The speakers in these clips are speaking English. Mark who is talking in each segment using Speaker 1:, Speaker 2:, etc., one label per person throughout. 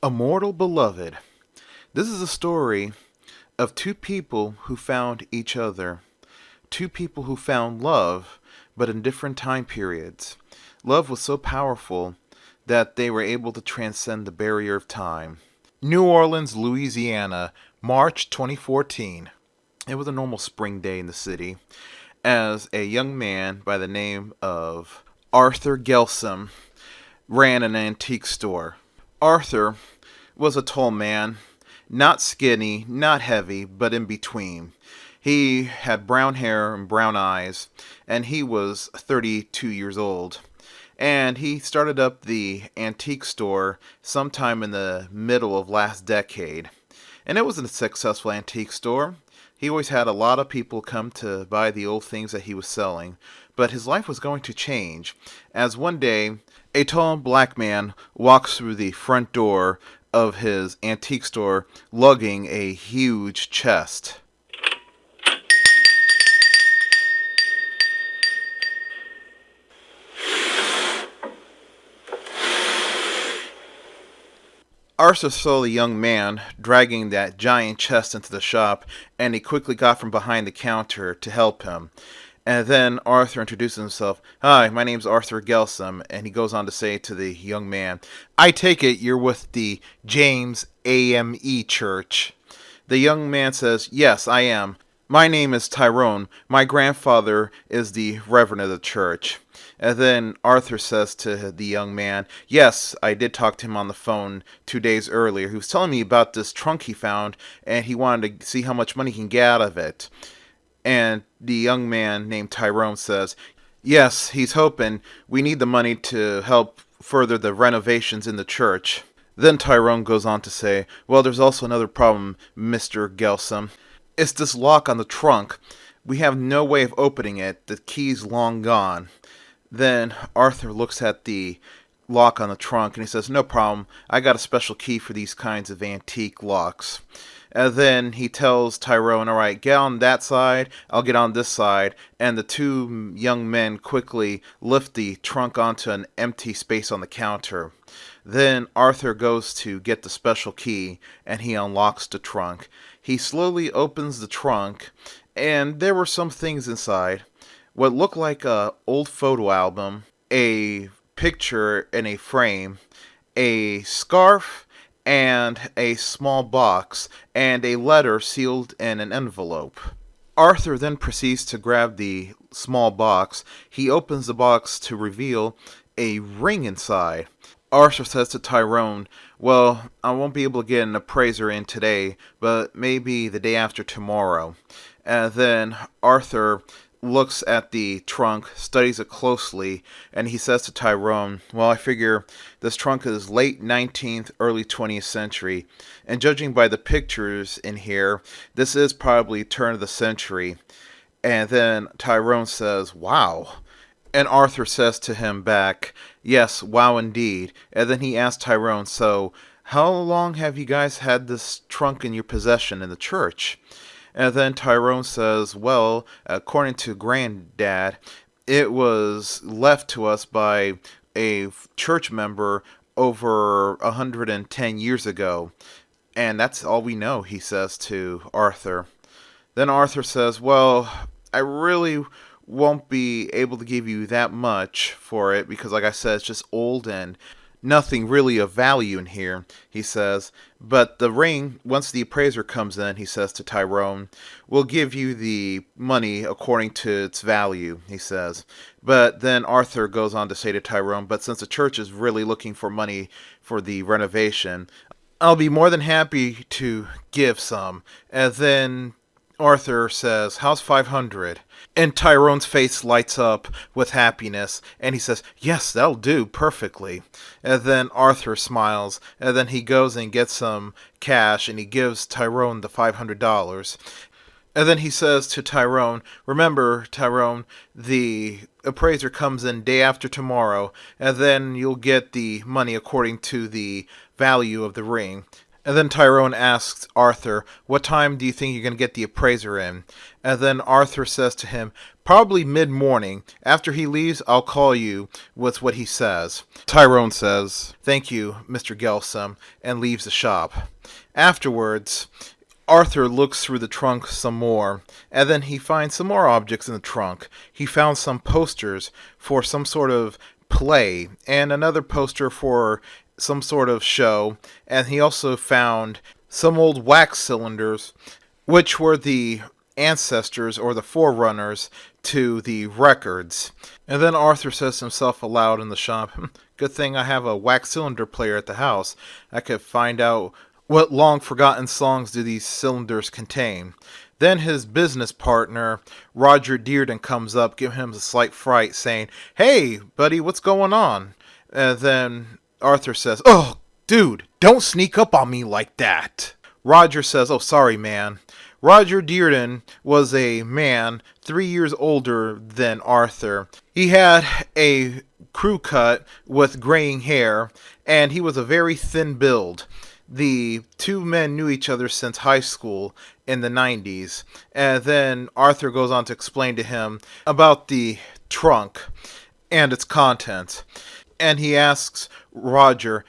Speaker 1: Immortal Beloved. This is a story of two people who found each other. Two people who found love, but in different time periods. Love was so powerful that they were able to transcend the barrier of time. New Orleans, Louisiana, March 2014. It was a normal spring day in the city as a young man by the name of Arthur Gelsum ran an antique store. Arthur was a tall man, not skinny, not heavy, but in between. He had brown hair and brown eyes, and he was 32 years old. And he started up the antique store sometime in the middle of last decade. And it was a successful antique store. He always had a lot of people come to buy the old things that he was selling. But his life was going to change, as one day a tall black man walks through the front door of his antique store lugging a huge chest. Arthur saw the young man dragging that giant chest into the shop, and he quickly got from behind the counter to help him. And then Arthur introduces himself. Hi, my name's Arthur Gelsum, and he goes on to say to the young man, I take it you're with the James AME Church. The young man says, Yes, I am. My name is Tyrone. My grandfather is the reverend of the church. And then Arthur says to the young man, Yes, I did talk to him on the phone 2 days earlier. He was telling me about this trunk he found, and he wanted to see how much money he can get out of it. And the young man named Tyrone says, Yes, he's hoping we need the money to help further the renovations in the church. Then Tyrone goes on to say, Well, there's also another problem, Mr. Gelsum. It's this lock on the trunk. We have no way of opening it. The key's long gone. Then Arthur looks at the lock on the trunk and he says, No problem. I got a special key for these kinds of antique locks. And then he tells Tyrone, All right, get on that side. I'll get on this side. And the two young men quickly lift the trunk onto an empty space on the counter. Then Arthur goes to get the special key and he unlocks the trunk. He slowly opens the trunk and there were some things inside. What looked like an old photo album, a picture in a frame, a scarf, and a small box, and a letter sealed in an envelope. Arthur then proceeds to grab the small box. He opens the box to reveal a ring inside. Arthur says to Tyrone, Well, I won't be able to get an appraiser in today, but maybe the day after tomorrow. And then Arthur looks at the trunk, studies it closely, and he says to Tyrone, Well, I figure this trunk is late 19th, early 20th century, and judging by the pictures in here, this is probably turn of the century. And then Tyrone says, Wow. And Arthur says to him back, Yes, wow indeed. And then he asks Tyrone, So, how long have you guys had this trunk in your possession in the church? And then Tyrone says, Well, according to Granddad, it was left to us by a church member over 110 years ago. And that's all we know, he says to Arthur. Then Arthur says, Well, I really won't be able to give you that much for it because, like I said, it's just old and nothing really of value in here, he says. But the ring, once the appraiser comes in, he says to Tyrone, will give you the money according to its value, he says. But then Arthur goes on to say to Tyrone, But since the church is really looking for money for the renovation, I'll be more than happy to give some. And then Arthur says, How's 500? And Tyrone's face lights up with happiness, and he says, Yes, that'll do perfectly. And then Arthur smiles, and then he goes and gets some cash, and he gives Tyrone the $500. And then he says to Tyrone, Remember, Tyrone, the appraiser comes in day after tomorrow, and then you'll get the money according to the value of the ring. And then Tyrone asks Arthur, what time do you think you're going to get the appraiser in? And then Arthur says to him, probably mid-morning. After he leaves, I'll call you, was what he says. Tyrone says, thank you, Mr. Gelsum, and leaves the shop. Afterwards, Arthur looks through the trunk some more, and then he finds some more objects in the trunk. He found some posters for some sort of play, and another poster for some sort of show, and he also found some old wax cylinders, which were the ancestors or the forerunners to the records. And then Arthur says to himself aloud in the shop, good thing I have a wax cylinder player at the house. I could find out what long forgotten songs do these cylinders contain. Then his business partner, Roger Dearden, comes up, giving him a slight fright, saying, hey, buddy, what's going on? And then Arthur says, oh, dude, don't sneak up on me like that. Roger says, oh, sorry, man. Roger Dearden was a man 3 years older than Arthur. He had a crew cut with graying hair, and he was a very thin build. The two men knew each other since high school in the 90s. And then Arthur goes on to explain to him about the trunk and its contents. And he asks Roger,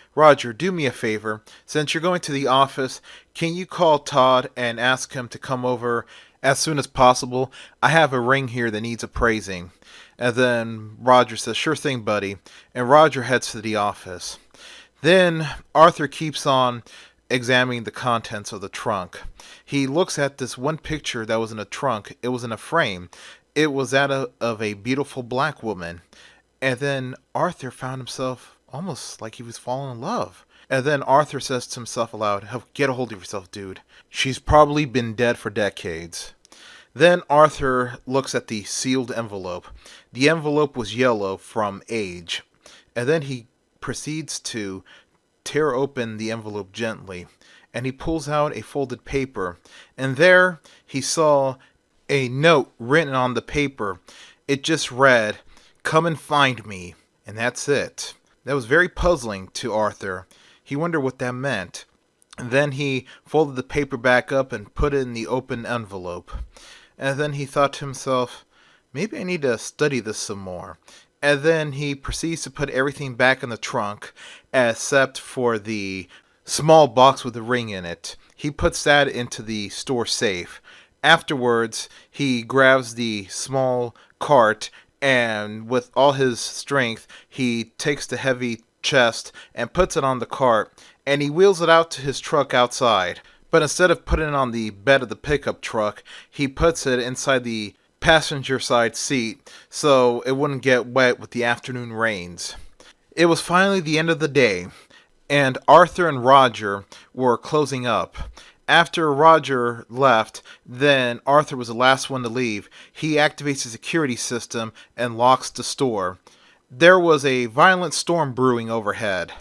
Speaker 1: do me a favor. Since you're going to the office, can you call Todd and ask him to come over as soon as possible? I have a ring here that needs appraising. And then Roger says, sure thing, buddy. And Roger heads to the office. Then Arthur keeps on examining the contents of the trunk. He looks at this one picture that was in a trunk. It was in a frame. It was that of a beautiful black woman. And then Arthur found himself almost like he was falling in love. And then Arthur says to himself aloud, oh, get a hold of yourself, dude. She's probably been dead for decades. Then Arthur looks at the sealed envelope. The envelope was yellow from age. And then he proceeds to tear open the envelope gently. And he pulls out a folded paper. And there he saw a note written on the paper. It just read, come and find me. And that's it. That was very puzzling to Arthur. He wondered what that meant. And then he folded the paper back up and put it in the open envelope. And then he thought to himself, maybe I need to study this some more. And then he proceeds to put everything back in the trunk, except for the small box with the ring in it. He puts that into the store safe. Afterwards, he grabs the small cart, and with all his strength, he takes the heavy chest and puts it on the cart, and he wheels it out to his truck outside. But instead of putting it on the bed of the pickup truck, he puts it inside the passenger side seat so it wouldn't get wet with the afternoon rains. It was finally the end of the day, and Arthur and Roger were closing up. After Roger left, then Arthur was the last one to leave. He activates the security system and locks the store. There was a violent storm brewing overhead.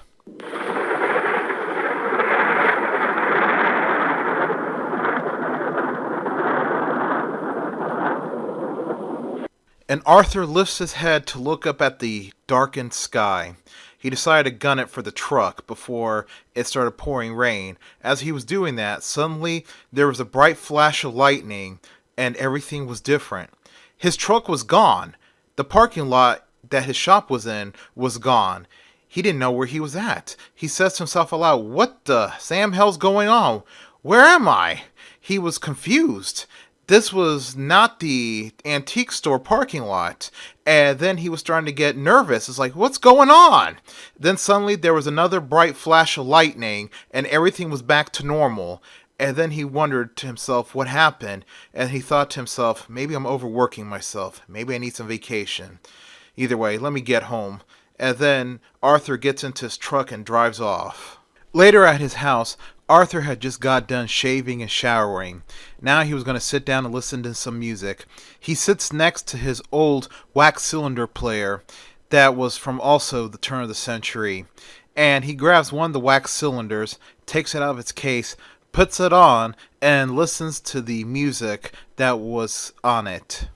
Speaker 1: And Arthur lifts his head to look up at the darkened sky. He decided to gun it for the truck before it started pouring rain. As he was doing that, suddenly there was a bright flash of lightning and everything was different. His truck was gone. The parking lot that his shop was in was gone. He didn't know where he was at. He says to himself aloud, what the Sam hell's going on? Where am I? He was confused. This was not the antique store parking lot. And then he was starting to get nervous. It's like, what's going on? Then suddenly there was another bright flash of lightning and everything was back to normal. And then he wondered to himself what happened. And he thought to himself, maybe I'm overworking myself. Maybe I need some vacation. Either way, let me get home. And then Arthur gets into his truck and drives off. Later at his house, Arthur had just got done shaving and showering. Now he was going to sit down and listen to some music. He sits next to his old wax cylinder player that was from also the turn of the century. And he grabs one of the wax cylinders, takes it out of its case, puts it on, and listens to the music that was on it.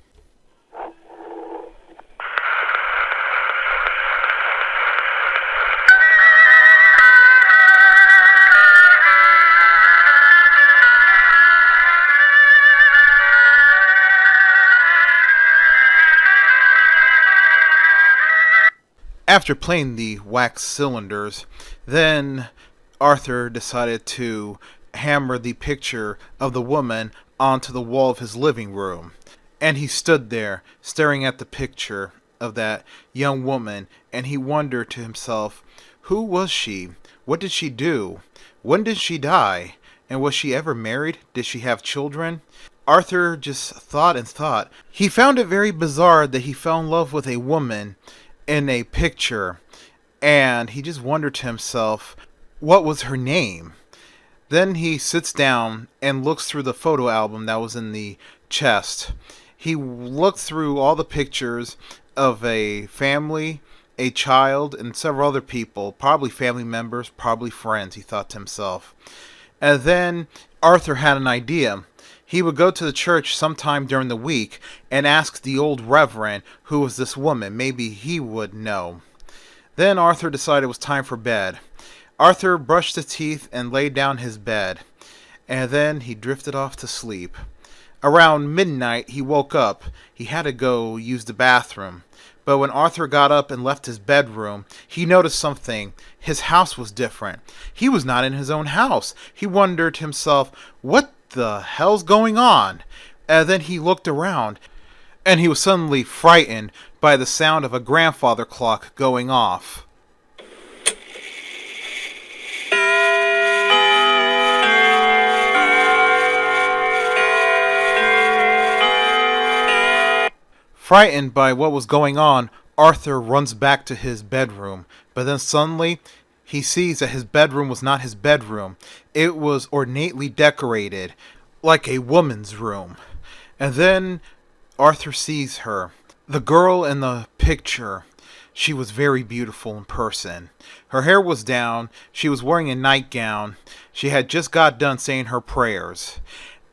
Speaker 1: After playing the wax cylinders, then Arthur decided to hammer the picture of the woman onto the wall of his living room. And he stood there, staring at the picture of that young woman, and he wondered to himself, who was she? What did she do? When did she die? And was she ever married? Did she have children? Arthur just thought and thought. He found it very bizarre that he fell in love with a woman in a picture, and he just wondered to himself, what was her name? Then he sits down and looks through the photo album that was in the chest. He looked through all the pictures of a family, a child, and several other people, probably family members, probably friends, he thought to himself. And then Arthur had an idea. He would go to the church sometime during the week and ask the old reverend who was this woman. Maybe he would know. Then Arthur decided it was time for bed. Arthur brushed his teeth and laid down his bed. And then he drifted off to sleep. Around midnight, he woke up. He had to go use the bathroom. But when Arthur got up and left his bedroom, he noticed something. His house was different. He was not in his own house. He wondered to himself, what the hell's going on? And then he looked around, and he was suddenly frightened by the sound of a grandfather clock going off. Frightened by what was going on, Arthur runs back to his bedroom, but then suddenly he sees that his bedroom was not his bedroom. It was ornately decorated, like a woman's room. And then Arthur sees her. The girl in the picture, she was very beautiful in person. Her hair was down, she was wearing a nightgown, she had just got done saying her prayers.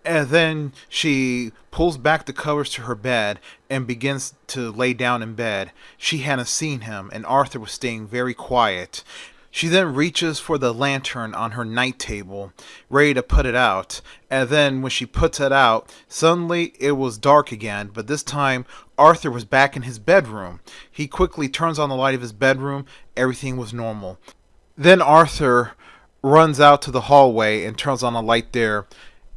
Speaker 1: And then she pulls back the covers to her bed and begins to lay down in bed. She hadn't seen him, and Arthur was staying very quiet. She then reaches for the lantern on her night table, ready to put it out. And then when she puts it out, suddenly it was dark again, but this time Arthur was back in his bedroom. He quickly turns on the light of his bedroom. Everything was normal. Then Arthur runs out to the hallway and turns on a light there.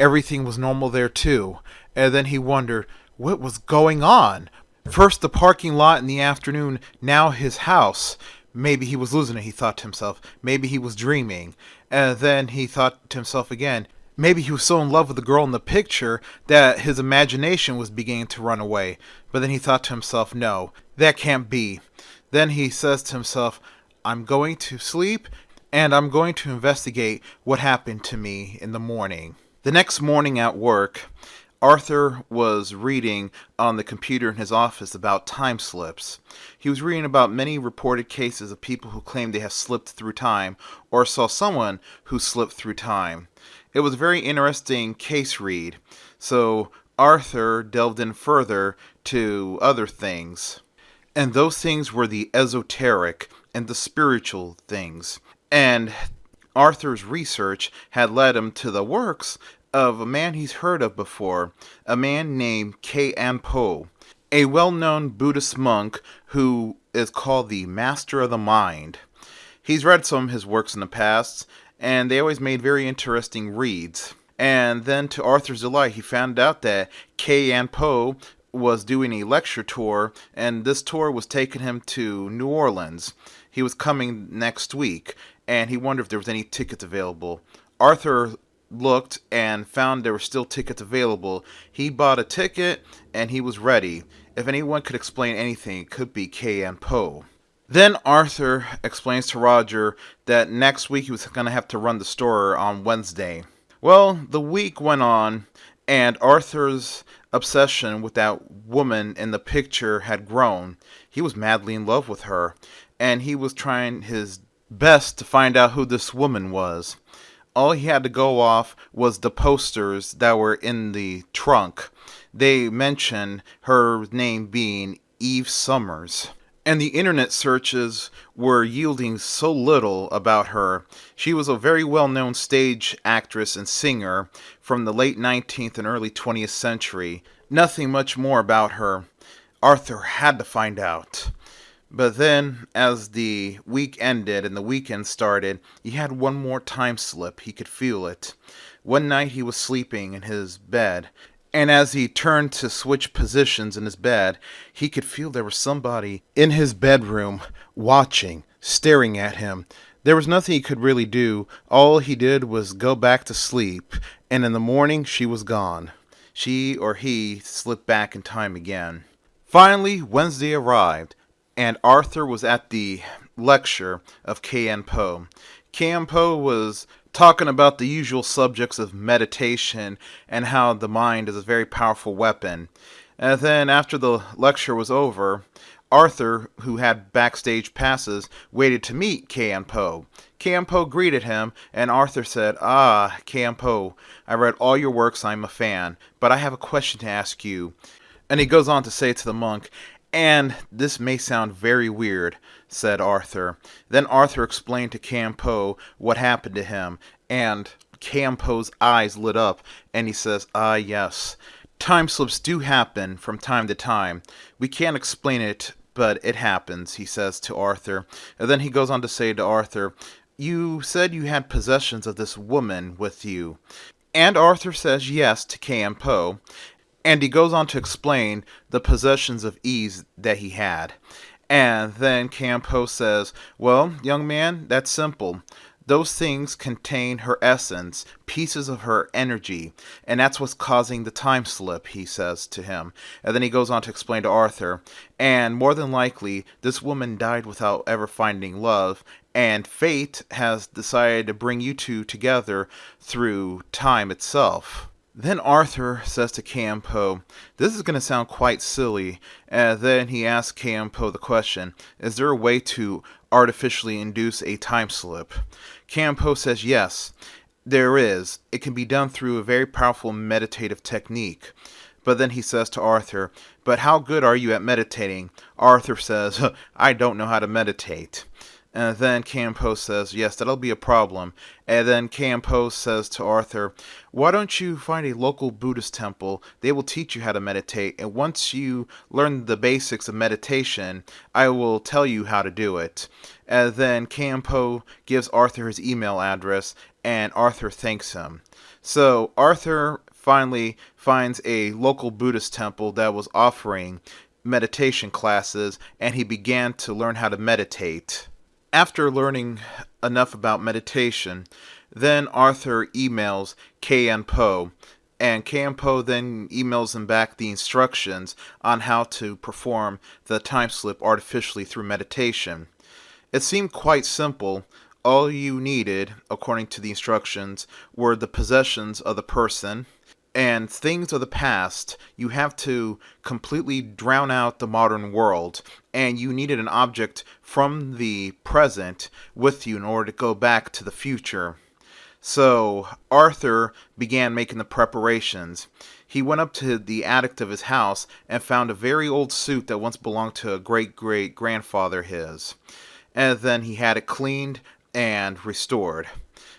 Speaker 1: Everything was normal there too. And then he wondered, what was going on? First the parking lot in the afternoon, now his house. Maybe he was losing it, he thought to himself. Maybe he was dreaming. And then he thought to himself again, maybe he was so in love with the girl in the picture that his imagination was beginning to run away. But then he thought to himself, no, that can't be. Then he says to himself, I'm going to sleep and I'm going to investigate what happened to me in the morning. The next morning at work, Arthur was reading on the computer in his office about time slips. He was reading about many reported cases of people who claimed they have slipped through time or saw someone who slipped through time. It was a very interesting case read, so Arthur delved in further to other things. And those things were the esoteric and the spiritual things. And Arthur's research had led him to the works of a man he's heard of before, a man named Po, a well-known Buddhist monk who is called the Master of the Mind. He's read some of his works in the past, and they always made very interesting reads. And then to Arthur's delight, he found out that Po was doing a lecture tour, and this tour was taking him to New Orleans. He was coming next week, and he wondered if there was any tickets available. Arthur looked and found there were still tickets available. He bought a ticket, and he was ready. If anyone could explain anything, it could be Po. Then Arthur explains to Roger that next week he was going to have to run the store on Wednesday. Well, the week went on, and Arthur's obsession with that woman in the picture had grown. He was madly in love with her, and he was trying his best to find out who this woman was. All he had to go off was the posters that were in the trunk. They mentioned her name being Eve Summers. And the internet searches were yielding so little about her. She was a very well-known stage actress and singer from the late 19th and early 20th century. Nothing much more about her. Arthur had to find out. But then, as the week ended and the weekend started, he had one more time slip. He could feel it. One night he was sleeping in his bed, and as he turned to switch positions in his bed, he could feel there was somebody in his bedroom watching, staring at him. There was nothing he could really do. All he did was go back to sleep, and in the morning she was gone. She or he slipped back in time again. Finally, Wednesday arrived, and Arthur was at the lecture of K.N. Poe. K.N. Poe was talking about the usual subjects of meditation and how the mind is a very powerful weapon. And then, after the lecture was over, Arthur, who had backstage passes, waited to meet K.N. Poe. K.N. Poe greeted him, and Arthur said, "Ah, K.N. Poe, I read all your works, I'm a fan, but I have a question to ask you." And he goes on to say to the monk, "And this may sound very weird," said Arthur. Then Arthur explained to Campo what happened to him, and Campo's eyes lit up, and he says, "Ah, yes. Time slips do happen from time to time. We can't explain it, but it happens," he says to Arthur. And then he goes on to say to Arthur, "You said you had possessions of this woman with you." And Arthur says yes to Campo. And he goes on to explain the possessions of ease that he had. And then Campo says, "Well, young man, that's simple. Those things contain her essence, pieces of her energy, and that's what's causing the time slip," he says to him. And then he goes on to explain to Arthur, "And more than likely, this woman died without ever finding love, and fate has decided to bring you two together through time itself." Then Arthur says to Campo, "This is going to sound quite silly." And then he asks Campo the question, "Is there a way to artificially induce a time slip?" Campo says, "Yes, there is. It can be done through a very powerful meditative technique." But then he says to Arthur, "But how good are you at meditating?" Arthur says, "I don't know how to meditate." And then Campo says, "Yes, that'll be a problem." And then Campo says to Arthur, "Why don't you find a local Buddhist temple? They will teach you how to meditate. And once you learn the basics of meditation, I will tell you how to do it." And then Campo gives Arthur his email address, and Arthur thanks him. So Arthur finally finds a local Buddhist temple that was offering meditation classes, and he began to learn how to meditate. After learning enough about meditation, then Arthur emails K.N. Poe, and K.N. Poe then emails him back the instructions on how to perform the time slip artificially through meditation. It seemed quite simple. All you needed, according to the instructions, were the possessions of the person and things of the past. You have to completely drown out the modern world, and you needed an object from the present with you in order to go back to the future. So Arthur began making the preparations. He went up to the attic of his house and found a very old suit that once belonged to a great grandfather his. And then he had it cleaned and restored.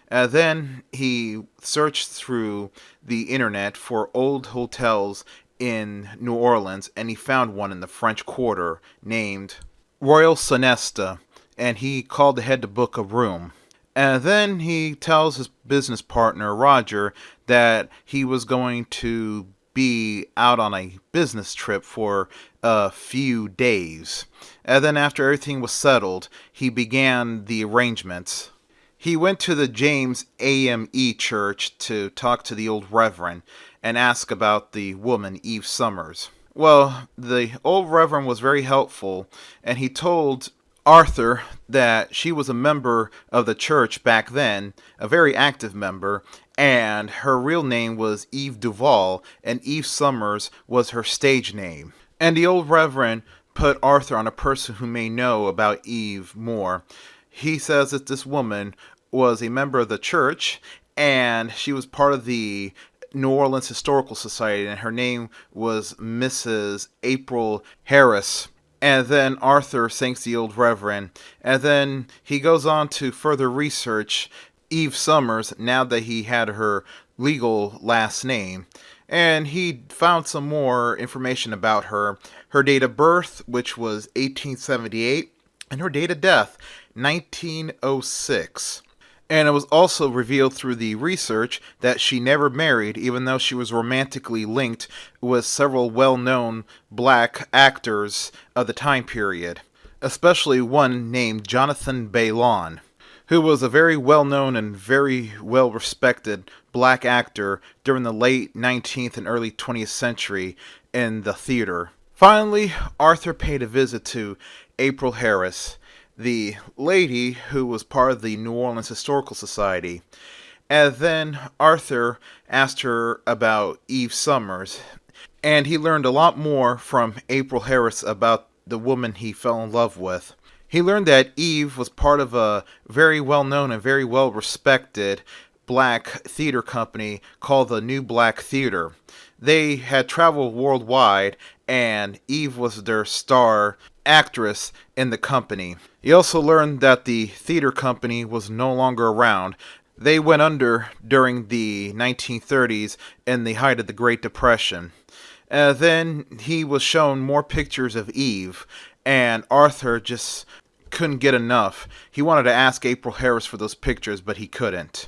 Speaker 1: Then he searched through the internet for old hotels in New Orleans, and he found one in the French Quarter named Royal Sonesta, and he called ahead to book a room. And then he tells his business partner, Roger, that he was going to be out on a business trip for a few days. And then after everything was settled, he began the arrangements. He went to the James AME church to talk to the old reverend and ask about the woman Eve Summers. Well, the old reverend was very helpful, and he told Arthur that she was a member of the church back then, a very active member, and her real name was Eve Duval, and Eve Summers was her stage name. And the old reverend put Arthur on a person who may know about Eve more. He says that this woman was a member of the church, and she was part of the New Orleans Historical Society, and her name was Mrs. April Harris. And then Arthur thanks the old reverend, and then he goes on to further research Eve Summers now that he had her legal last name. and he found some more information about her. Her date of birth, which was 1878, and her date of death, 1906. And it was also revealed through the research that she never married, even though she was romantically linked with several well known black actors of the time period, especially one named Jonathan Bailon, who was a very well known and very well respected black actor during the late 19th and early 20th century in the theater. Finally, Arthur paid a visit to April Harris, the lady who was part of the New Orleans Historical Society. And then Arthur asked her about Eve Summers, and he learned a lot more from April Harris about the woman he fell in love with. He learned that Eve was part of a very well known and very well respected black theater company called the New Black Theater. They had traveled worldwide, and Eve was their star actress in the company. He also learned that the theater company was no longer around. They went under during the 1930s in the height of the Great Depression. Then he was shown more pictures of Eve, and Arthur just couldn't get enough. He wanted to ask April Harris for those pictures, but he couldn't.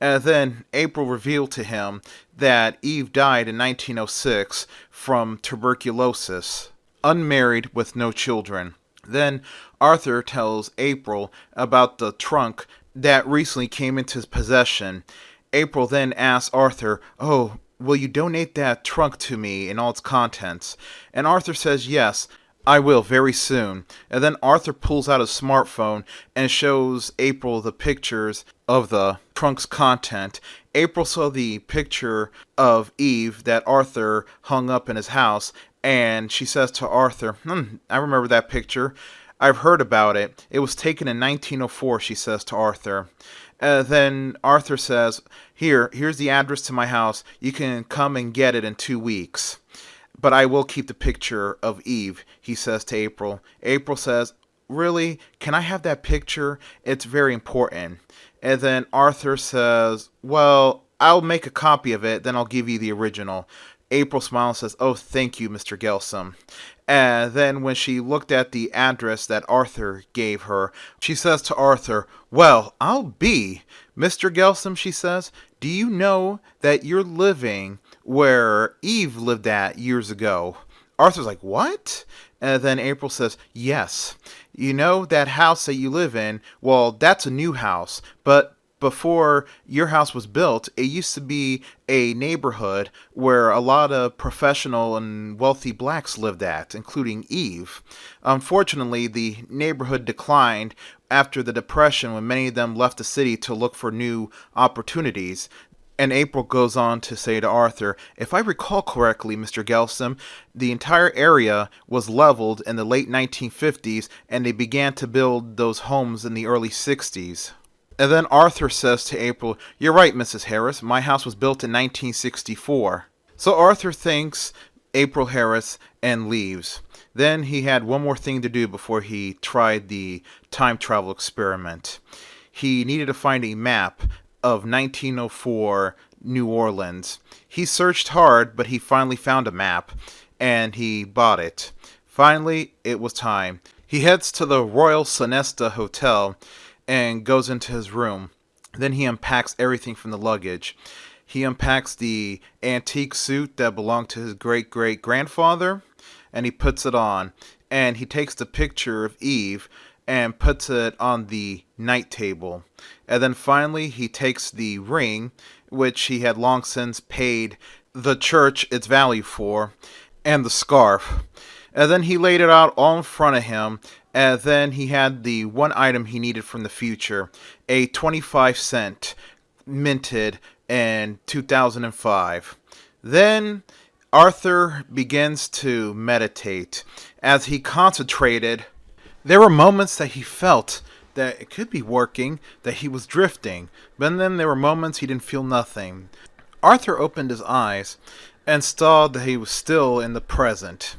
Speaker 1: And then April revealed to him that Eve died in 1906 from tuberculosis, unmarried with no children. Then Arthur tells April about the trunk that recently came into his possession. April then asks Arthur, "Oh, will you donate that trunk to me and all its contents?" And Arthur says, "Yes, I will very soon." And then Arthur pulls out his smartphone and shows April the pictures of the trunk's content. April saw the picture of Eve that Arthur hung up in his house, and she says to Arthur, "I remember that picture. I've heard about it. It was taken in 1904, she says to Arthur. Then Arthur says, here's the address to my house. You can come and get it in 2 weeks. But I will keep the picture of Eve," he says to April. April says, "Really? Can I have that picture? It's very important." And then Arthur says, "Well, I'll make a copy of it, then I'll give you the original." April smiles and says, "Oh, thank you, Mr. Gelsum." And then when she looked at the address that Arthur gave her, she says to Arthur, "Well, I'll be. Mr. Gelsum," she says, "do you know that you're living where Eve lived at years ago?" Arthur's like, "What?" And then April says, "Yes. You know that house that you live in? Well, that's a new house. But before your house was built, it used to be a neighborhood where a lot of professional and wealthy blacks lived at, including Eve. Unfortunately, the neighborhood declined after the Depression when many of them left the city to look for new opportunities." And April goes on to say to Arthur, "If I recall correctly, Mr. Gelsum, the entire area was leveled in the late 1950s, and they began to build those homes in the early 60s. And then Arthur says to April, "You're right, Mrs. Harris. My house was built in 1964. So Arthur thanks April Harris and leaves. Then he had one more thing to do before he tried the time travel experiment. He needed to find a map of 1904 New Orleans. He searched hard, but he finally found a map, and he bought it. Finally, it was time. He heads to the Royal Sonesta Hotel and goes into his room. Then he unpacks everything from the luggage. He unpacks the antique suit that belonged to his great-great-grandfather, and he puts it on. And he takes the picture of Eve and puts it on the night table. And then finally he takes the ring, which he had long since paid the church its value for, and the scarf. And then he laid it out all in front of him, and then he had the one item he needed from the future, a 25-cent minted in 2005. Then Arthur begins to meditate. As he concentrated, there were moments that he felt that it could be working, that he was drifting, but then there were moments he didn't feel nothing. Arthur opened his eyes and saw that he was still in the present.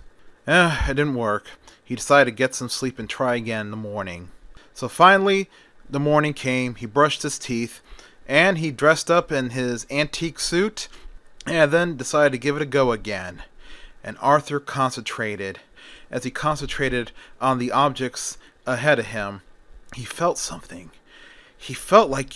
Speaker 1: It didn't work. He decided to get some sleep and try again in the morning. So finally, the morning came, he brushed his teeth, and he dressed up in his antique suit, and then decided to give it a go again. And Arthur concentrated. As he concentrated on the objects ahead of him, he felt something. He felt like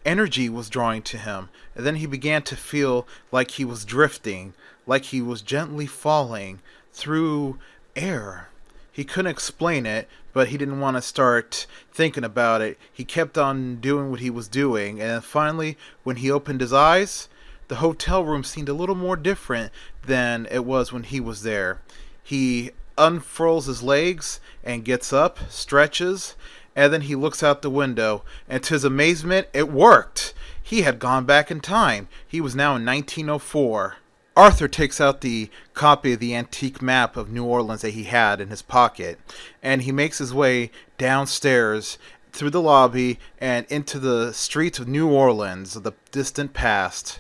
Speaker 1: energy was drawing to him, and then he began to feel like he was drifting, like he was gently falling through air. He couldn't explain it, but he didn't want to start thinking about it. He kept on doing what he was doing, and finally, when he opened his eyes, the hotel room seemed a little more different than it was when he was there. He unfurls his legs and gets up, stretches, and then he looks out the window, and to his amazement, it worked. He had gone back in time. He was now in 1904. Arthur takes out the copy of the antique map of New Orleans that he had in his pocket, and he makes his way downstairs through the lobby and into the streets of New Orleans of the distant past.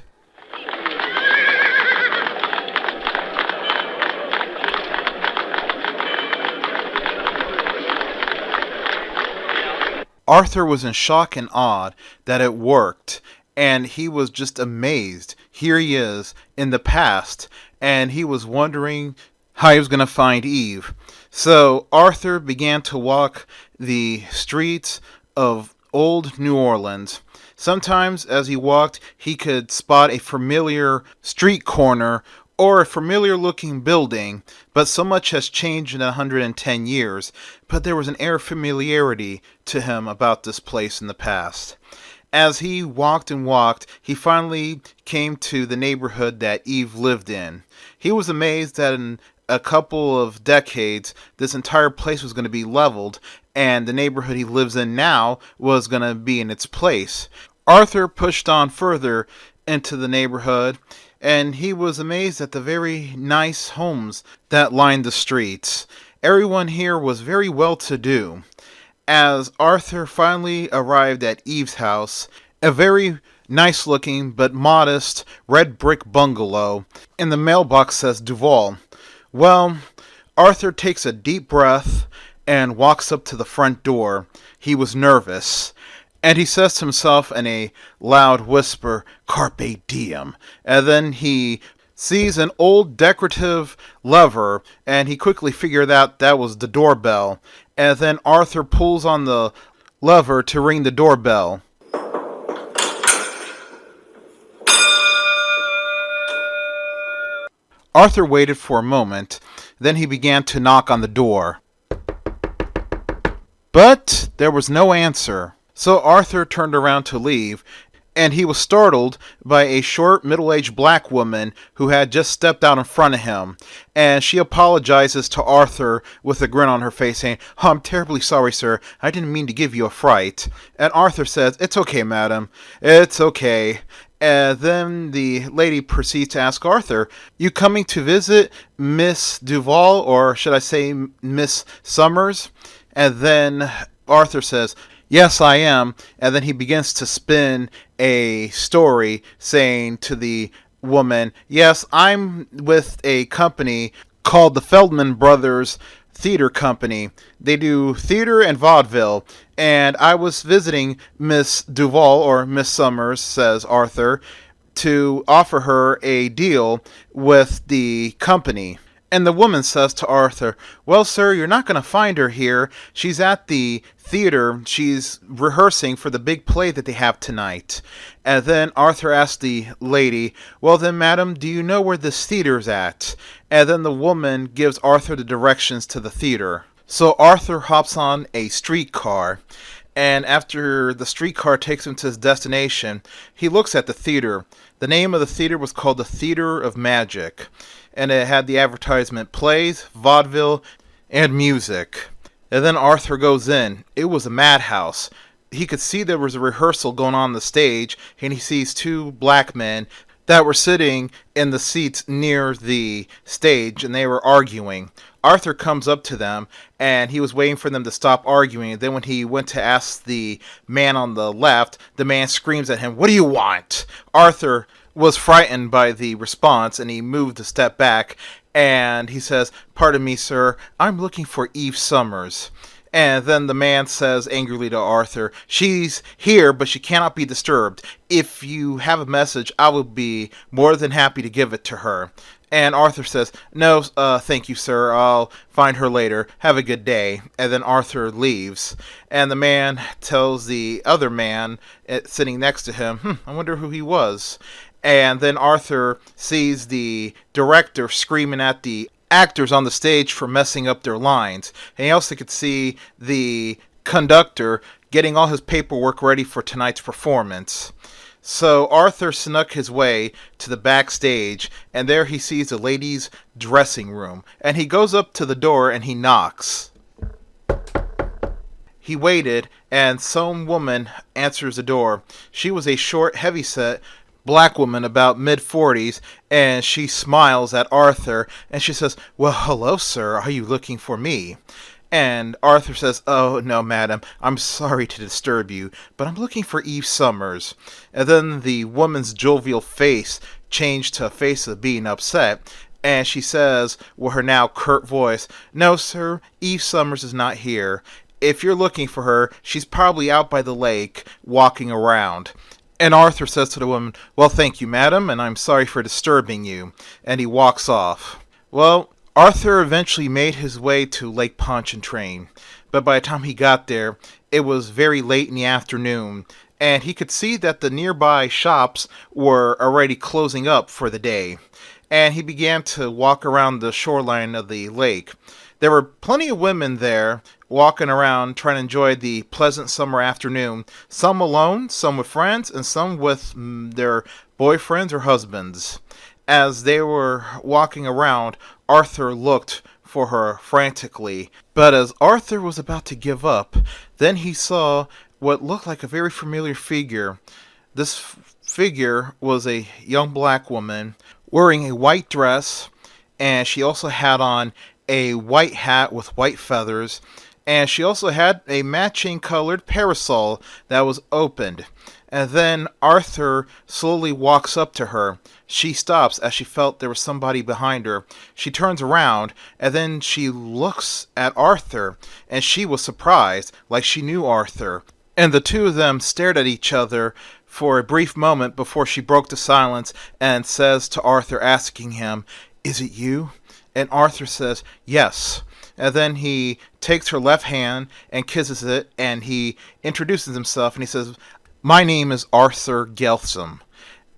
Speaker 1: Arthur was in shock and awe that it worked, and he was just amazed. Here he is in the past, and he was wondering how he was going to find Eve. So Arthur began to walk the streets of old New Orleans. Sometimes as he walked, he could spot a familiar street corner or a familiar looking building, but so much has changed in 110 years, but there was an air of familiarity to him about this place in the past. As he walked and walked, he finally came to the neighborhood that Eve lived in. He was amazed that in a couple of decades, this entire place was going to be leveled, and the neighborhood he lives in now was going to be in its place. Arthur pushed on further into the neighborhood, and he was amazed at the very nice homes that lined the streets. Everyone here was very well to do. As Arthur finally arrived at Eve's house, a very nice looking but modest red brick bungalow, and the mailbox says Duval. Well, Arthur takes a deep breath and walks up to the front door. He was nervous, and he says to himself in a loud whisper, "Carpe diem." And then he sees an old decorative lever, and he quickly figured out that was the doorbell. And then Arthur pulls on the lever to ring the doorbell. Arthur waited for a moment, then he began to knock on the door. But there was no answer. So Arthur turned around to leave, and he was startled by a short, middle-aged black woman who had just stepped out in front of him. And she apologizes to Arthur with a grin on her face, saying, "Oh, I'm terribly sorry, sir. I didn't mean to give you a fright." And Arthur says, "It's okay, madam. It's okay." And then the lady proceeds to ask Arthur, "You coming to visit Miss Duval, or should I say Miss Summers?" And then Arthur says, "Yes, I am." And then he begins to spin a story saying to the woman, "Yes, I'm with a company called the Feldman Brothers Theater Company. They do theater and vaudeville. And I was visiting Miss Duval, or Miss Summers," says Arthur, "to offer her a deal with the company." And the woman says to Arthur, "Well, sir, you're not going to find her here. She's at the theater. She's rehearsing for the big play that they have tonight." And then Arthur asked the lady, "Well then, madam, do you know where this theater's at?" And then the woman gives Arthur the directions to the theater. So Arthur hops on a streetcar, and after the streetcar takes him to his destination, he looks at the theater. The name of the theater was called the Theater of Magic, and it had the advertisement plays, vaudeville, and music. And then Arthur goes in. It was a madhouse. He could see there was a rehearsal going on the stage, and he sees two black men that were sitting in the seats near the stage, and they were arguing. Arthur comes up to them, and he was waiting for them to stop arguing. And then when he went to ask the man on the left, the man screams at him, "What do you want?" Arthur was frightened by the response, and he moved a step back, and he says, "Pardon me, sir, I'm looking for Eve Summers." And then the man says angrily to Arthur, "She's here, but she cannot be disturbed. If you have a message, I will be more than happy to give it to her." And Arthur says, "No, thank you, sir. I'll find her later. Have a good day." And then Arthur leaves. And the man tells the other man sitting next to him, I wonder who he was. And then Arthur sees the director screaming at the actors on the stage for messing up their lines. And he also could see the conductor getting all his paperwork ready for tonight's performance. So Arthur snuck his way to the backstage, and there he sees a ladies' dressing room. And he goes up to the door and he knocks. He waited, and some woman answers the door. She was a short, heavyset black woman about mid-40s, and she smiles at Arthur, and she says, "Well, hello, sir. Are you looking for me?" And Arthur says, "Oh, no, madam. I'm sorry to disturb you, but I'm looking for Eve Summers." And then the woman's jovial face changed to a face of being upset, and she says, with her now curt voice, "No, sir. Eve Summers is not here. If you're looking for her, she's probably out by the lake, walking around." And Arthur says to the woman, "Well, thank you, madam, and I'm sorry for disturbing you." And he walks off. Well, Arthur eventually made his way to Lake Pontchartrain, but by the time he got there, it was very late in the afternoon, and he could see that the nearby shops were already closing up for the day. And he began to walk around the shoreline of the lake. There were plenty of women there walking around trying to enjoy the pleasant summer afternoon, some alone, some with friends, and some with their boyfriends or husbands. As they were walking around, Arthur looked for her frantically, but as Arthur was about to give up, then he saw what looked like a very familiar figure. This figure was a young black woman wearing a white dress, and she also had on a white hat with white feathers, and she also had a matching colored parasol that was opened. And then Arthur slowly walks up to her. She stops as she felt there was somebody behind her. She turns around, and then she looks at Arthur, and she was surprised, like she knew Arthur. And the two of them stared at each other for a brief moment before she broke the silence and says to Arthur, asking him, "Is it you?" And Arthur says, "Yes." And then he takes her left hand and kisses it, and he introduces himself, and he says, "My name is Arthur Gelsom."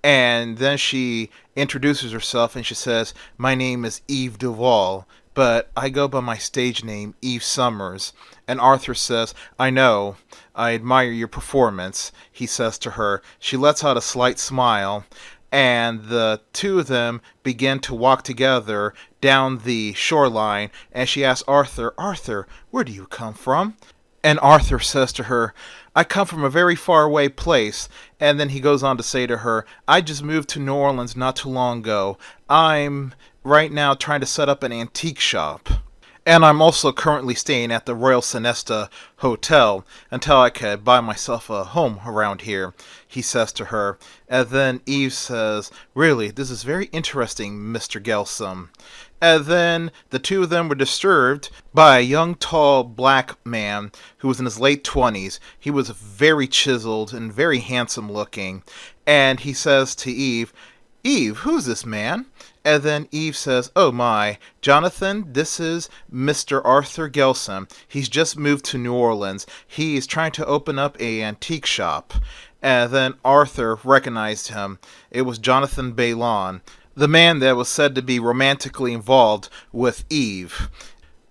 Speaker 1: And then she introduces herself, and she says, "My name is Eve Duval, but I go by my stage name, Eve Summers." And Arthur says, "I know. I admire your performance," he says to her. She lets out a slight smile, and the two of them begin to walk together down the shoreline, and she asks Arthur, "Arthur, where do you come from?" And Arthur says to her, "I come from a very far away place." And then he goes on to say to her, "I just moved to New Orleans not too long ago. I'm right now trying to set up an antique shop. And I'm also currently staying at the Royal Sonesta Hotel until I could buy myself a home around here," he says to her. And then Eve says, "Really, this is very interesting, Mr. Gelsom." And then the two of them were disturbed by a young, tall, black man who was in his late 20s. He was very chiseled and very handsome looking. And he says to Eve, "Eve, who's this man?" And then Eve says, "Oh my, Jonathan, this is Mr. Arthur Gelsom. He's just moved to New Orleans. He is trying to open up an antique shop." And then Arthur recognized him. It was Jonathan Bailon, the man that was said to be romantically involved with Eve.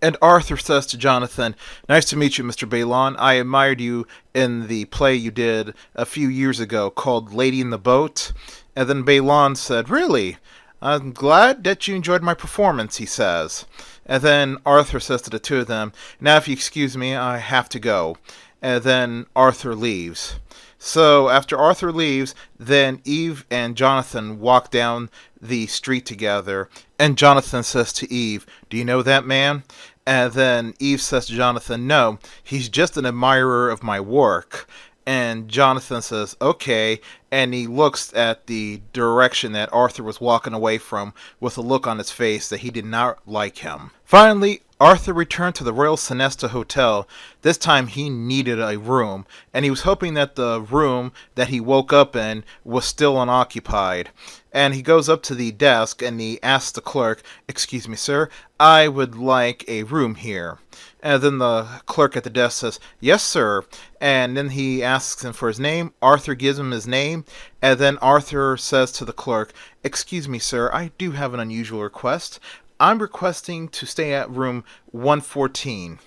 Speaker 1: And Arthur says to Jonathan, "Nice to meet you, Mr. Bailon. I admired you in the play you did a few years ago called Lady in the Boat." And then Bailon said, "Really? I'm glad that you enjoyed my performance," he says. And then Arthur says to the two of them, "Now if you excuse me, I have to go." And then Arthur leaves. So after Arthur leaves, then Eve and Jonathan walk down the street together. And Jonathan says to Eve, "Do you know that man?" And then Eve says to Jonathan, "No, he's just an admirer of my work." And Jonathan says, okay, and he looks at the direction that Arthur was walking away from with a look on his face that he did not like him. Finally, Arthur returned to the Royal Sonesta Hotel. This time he needed a room, and he was hoping that the room that he woke up in was still unoccupied. And he goes up to the desk and he asks the clerk, "Excuse me, sir, I would like a room here." And then the clerk at the desk says, "Yes, sir." And then he asks him for his name. Arthur gives him his name. And then Arthur says to the clerk, "Excuse me, sir, I do have an unusual request. I'm requesting to stay at room 114.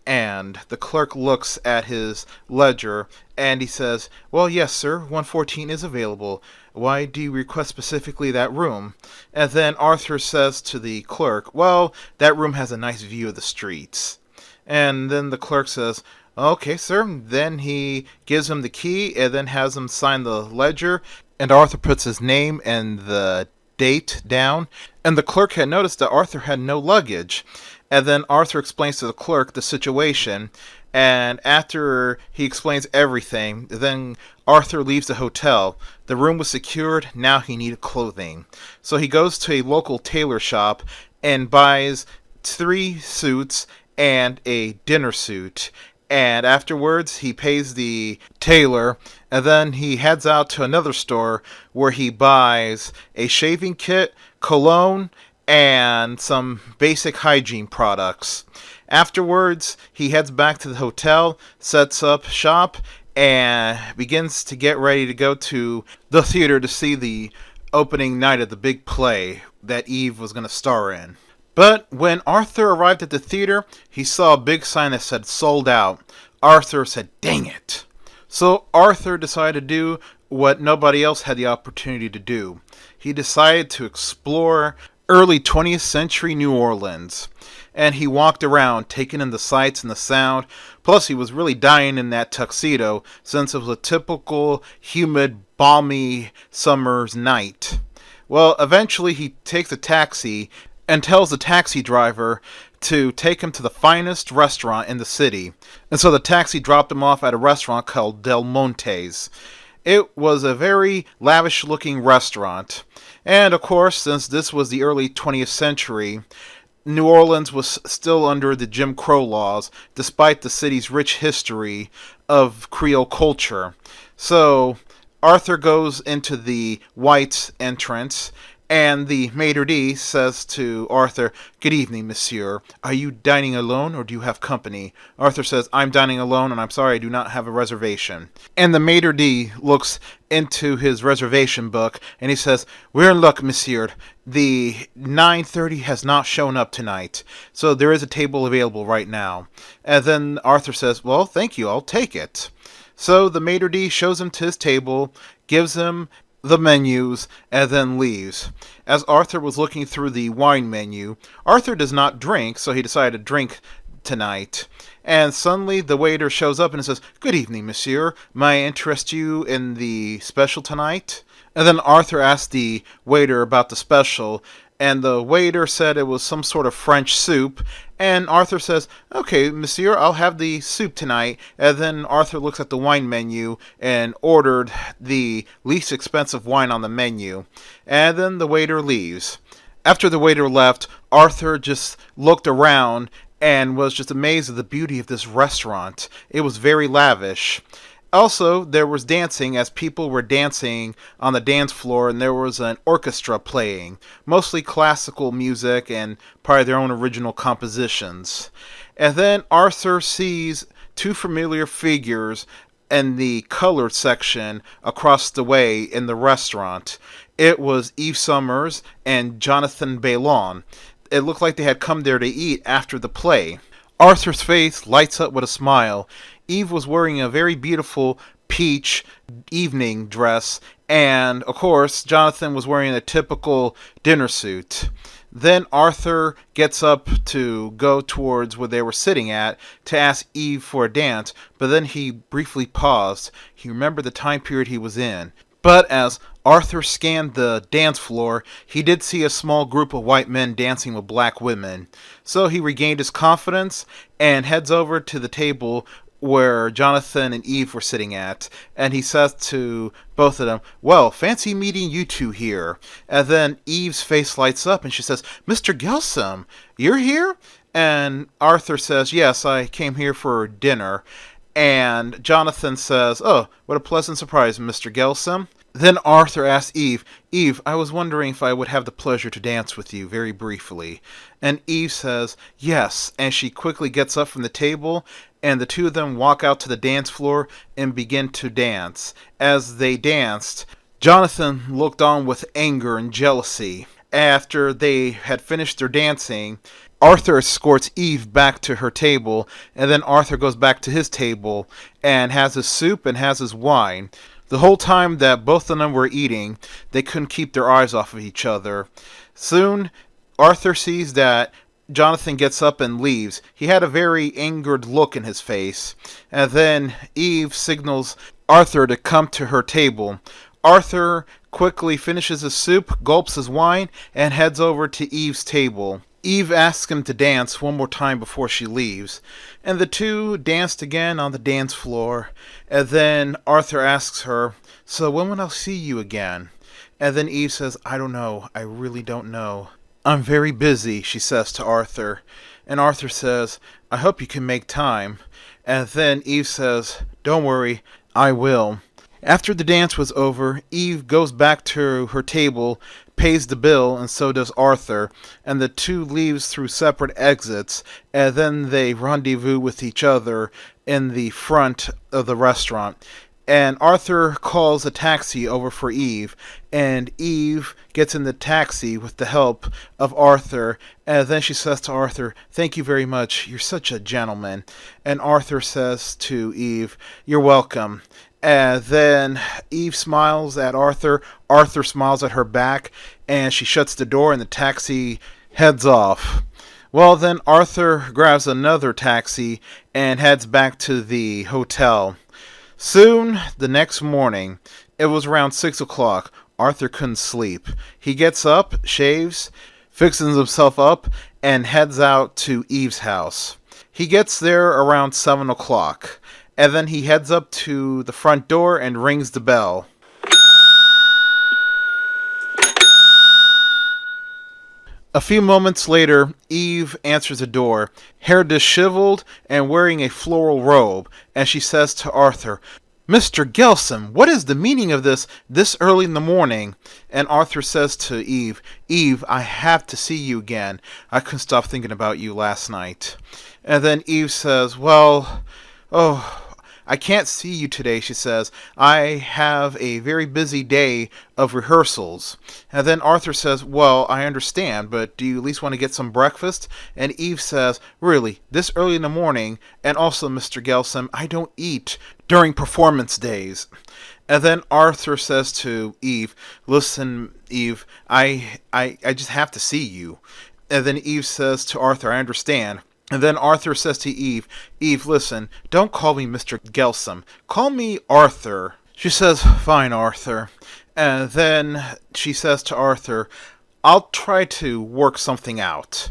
Speaker 1: And the clerk looks at his ledger and he says, "Well, yes, sir, 114 is available. Why do you request specifically that room?" And then Arthur says to the clerk, "Well, that room has a nice view of the streets." And then the clerk says, "Okay, sir." Then he gives him the key and then has him sign the ledger. And Arthur puts his name and the date down. And the clerk had noticed that Arthur had no luggage. And then Arthur explains to the clerk the situation. And after he explains everything, then Arthur leaves the hotel. The room was secured. Now he needed clothing. So he goes to a local tailor shop and buys 3 suits and a dinner suit. And afterwards, he pays the tailor, and then he heads out to another store where he buys a shaving kit, cologne, and some basic hygiene products. Afterwards, he heads back to the hotel, sets up shop, and begins to get ready to go to the theater to see the opening night of the big play that Eve was going to star in. But when Arthur arrived at the theater, he saw a big sign that said "sold out." Arthur said, "Dang it." So Arthur decided to do what nobody else had the opportunity to do. He decided to explore early 20th century New Orleans. And he walked around, taking in the sights and the sound. Plus, he was really dying in that tuxedo, since it was a typical, humid, balmy summer's night. Well, eventually he takes a taxi and tells the taxi driver to take him to the finest restaurant in the city. And so the taxi dropped him off at a restaurant called Del Monte's. It was a very lavish looking restaurant. And of course, since this was the early 20th century, New Orleans was still under the Jim Crow laws, despite the city's rich history of Creole culture. So Arthur goes into the white entrance, and the maitre d' says to Arthur, "Good evening, monsieur. Are you dining alone or do you have company?" Arthur says, "I'm dining alone and I'm sorry I do not have a reservation." And the maitre d' looks into his reservation book and he says, "We're in luck, monsieur. The 9:30 has not shown up tonight, so there is a table available right now." And then Arthur says, "Well, thank you, I'll take it." So the maitre d' shows him to his table, gives him the menus, and then leaves. As Arthur was looking through the wine menu, Arthur does not drink, so he decided to drink tonight. And suddenly the waiter shows up and says, "Good evening, monsieur. May I interest you in the special tonight?" And then Arthur asked the waiter about the special, and the waiter said it was some sort of French soup. And Arthur says, "Okay, monsieur, I'll have the soup tonight." And then Arthur looks at the wine menu and ordered the least expensive wine on the menu. And then the waiter leaves. After the waiter left, Arthur just looked around and was just amazed at the beauty of this restaurant. It was very lavish. Also, there was dancing as people were dancing on the dance floor, and there was an orchestra playing, mostly classical music and probably their own original compositions. And then Arthur sees 2 familiar figures in the colored section across the way in the restaurant. It was Eve Summers and Jonathan Bailon. It looked like they had come there to eat after the play. Arthur's face lights up with a smile. Eve was wearing a very beautiful peach evening dress, and of course Jonathan was wearing a typical dinner suit. Then Arthur gets up to go towards where they were sitting at to ask Eve for a dance, but then he briefly paused. He remembered the time period he was in. But as Arthur scanned the dance floor, he did see a small group of white men dancing with black women. So he regained his confidence and heads over to the table where Jonathan and Eve were sitting at, and he says to both of them, "Well, fancy meeting you two here." And then Eve's face lights up and she says, "Mr. Gelsum, you're here?" And Arthur says, "Yes, I came here for dinner." And Jonathan says, "Oh, what a pleasant surprise, Mr. Gelsum." Then Arthur asks Eve, "Eve, I was wondering if I would have the pleasure to dance with you very briefly." And Eve says, "Yes," and she quickly gets up from the table, and the two of them walk out to the dance floor and begin to dance. As they danced, Jonathan looked on with anger and jealousy. After they had finished their dancing, Arthur escorts Eve back to her table, and then Arthur goes back to his table and has his soup and has his wine. The whole time that both of them were eating, they couldn't keep their eyes off of each other. Soon, Arthur sees that Jonathan gets up and leaves. He had a very angered look in his face. And then Eve signals Arthur to come to her table. Arthur quickly finishes his soup, gulps his wine, and heads over to Eve's table. Eve asks him to dance one more time before she leaves, and the two danced again on the dance floor, and then Arthur asks her, "So when will I see you again?" And then Eve says, "I don't know, I really don't know." "I'm very busy," she says to Arthur, and Arthur says, "I hope you can make time." And then Eve says, "Don't worry, I will." After the dance was over, Eve goes back to her table, pays the bill, and so does Arthur, and the two leaves through separate exits, and then they rendezvous with each other in the front of the restaurant. And Arthur calls a taxi over for Eve, and Eve gets in the taxi with the help of Arthur, and then she says to Arthur, "Thank you very much, you're such a gentleman." And Arthur says to Eve, "You're welcome." And then Eve smiles at Arthur, Arthur smiles at her back, and she shuts the door and the taxi heads off. Well, then Arthur grabs another taxi and heads back to the hotel. Soon, the next morning, it was around 6 o'clock. Arthur couldn't sleep. He gets up, shaves, fixes himself up, and heads out to Eve's house. He gets there around 7 o'clock. And then he heads up to the front door and rings the bell. A few moments later, Eve answers the door, hair disheveled and wearing a floral robe, and she says to Arthur, "Mr. Gelsum, what is the meaning of this early in the morning?" And Arthur says to Eve, "Eve, I have to see you again. I couldn't stop thinking about you last night." And then Eve says, I can't see you today," she says. "I have a very busy day of rehearsals." And then Arthur says, "Well, I understand, but do you at least want to get some breakfast?" And Eve says, "Really, this early in the morning, and also, Mr. Gelsum, I don't eat during performance days." And then Arthur says to Eve, "Listen, Eve, I just have to see you." And then Eve says to Arthur, "I understand." And then Arthur says to Eve, "Eve, listen, don't call me Mr. Gelsum. Call me Arthur." She says, "Fine, Arthur." And then she says to Arthur, "I'll try to work something out."